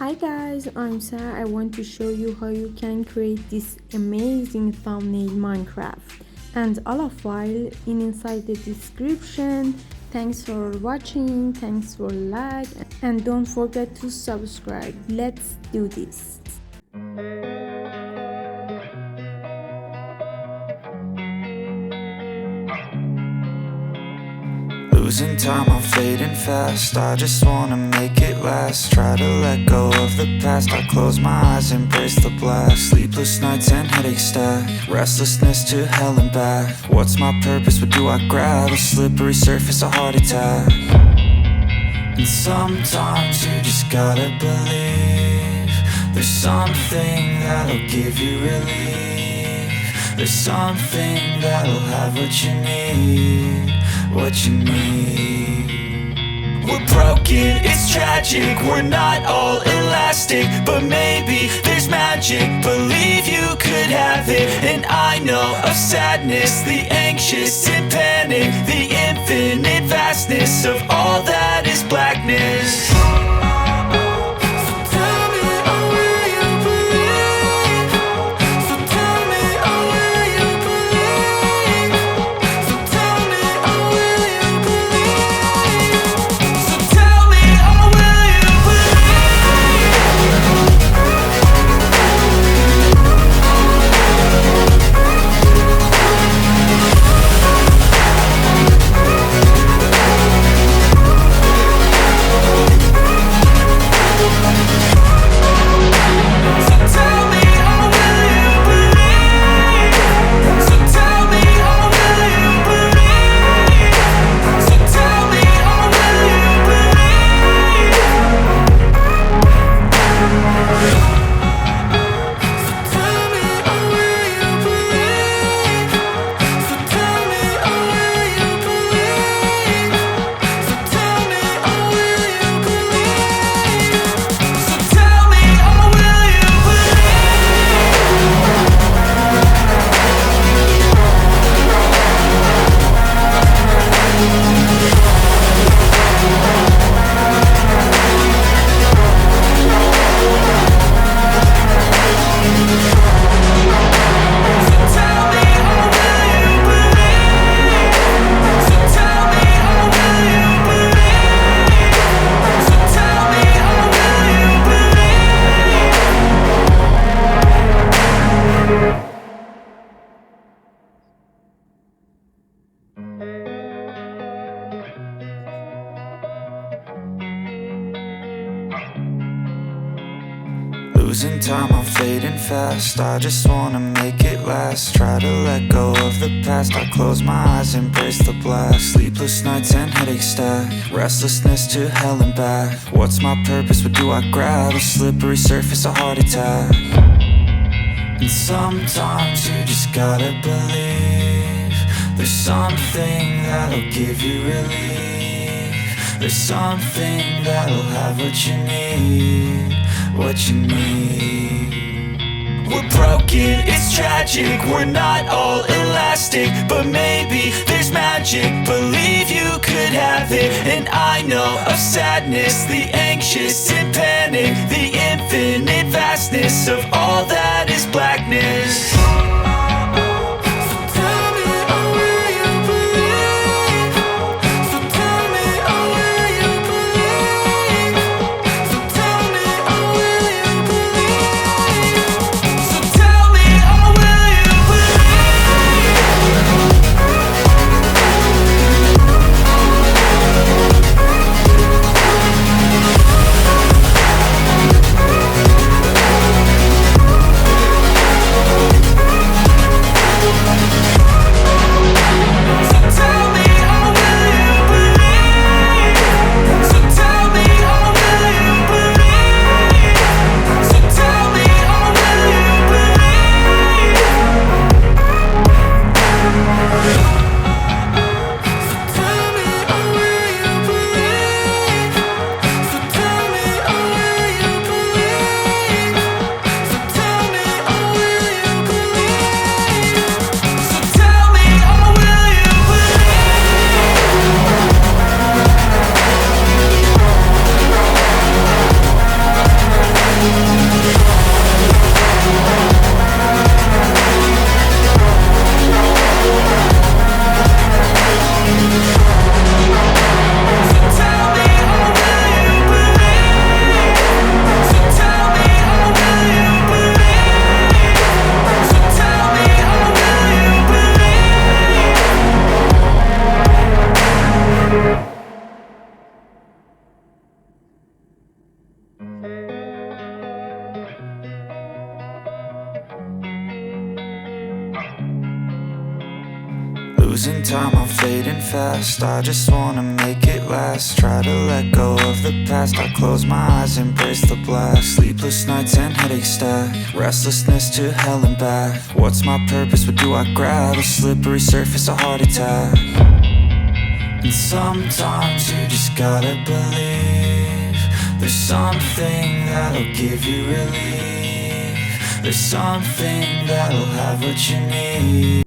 Hi guys, I'm Sarah. I want to show you how you can create this amazing thumbnail Minecraft and all of file in inside the description. Thanks for watching, thanks for like, and don't forget to subscribe. Let's do this. Losing time, I'm fading fast. I just wanna make it last. Try to let go of the past. I close my eyes, embrace the blast. Sleepless nights and headache stack. Restlessness to hell and back. What's my purpose? What do I grab? A slippery surface, a heart attack. And sometimes you just gotta believe there's something that'll give you relief. There's something that'll have what you need, what you need. We're broken, it's tragic, we're not all elastic, but maybe there's magic. Believe you could have it, and I know of sadness, the anxious and panic, the infinite vastness of all that is blackness. Losing time, I'm fading fast. I just wanna make it last. Try to let go of the past. I close my eyes, embrace the blast. Sleepless nights and headache stack. Restlessness to hell and back. What's my purpose? What do I grab? A slippery surface, a heart attack. And sometimes you just gotta believe there's something that'll give you relief. There's something that'll have what you need, what you need. We're broken, it's tragic, we're not all elastic, but maybe there's magic. Believe you could have it, and I know of sadness, the anxious and panic, the infinite vastness of all that is blackness. Losing time, I'm fading fast. I just wanna make it last. Try to let go of the past. I close my eyes, embrace the blast. Sleepless nights and headaches stack. Restlessness to hell and back. What's my purpose? What do I grab? A slippery surface, a heart attack. And sometimes you just gotta believe there's something that'll give you relief. There's something that'll have what you need.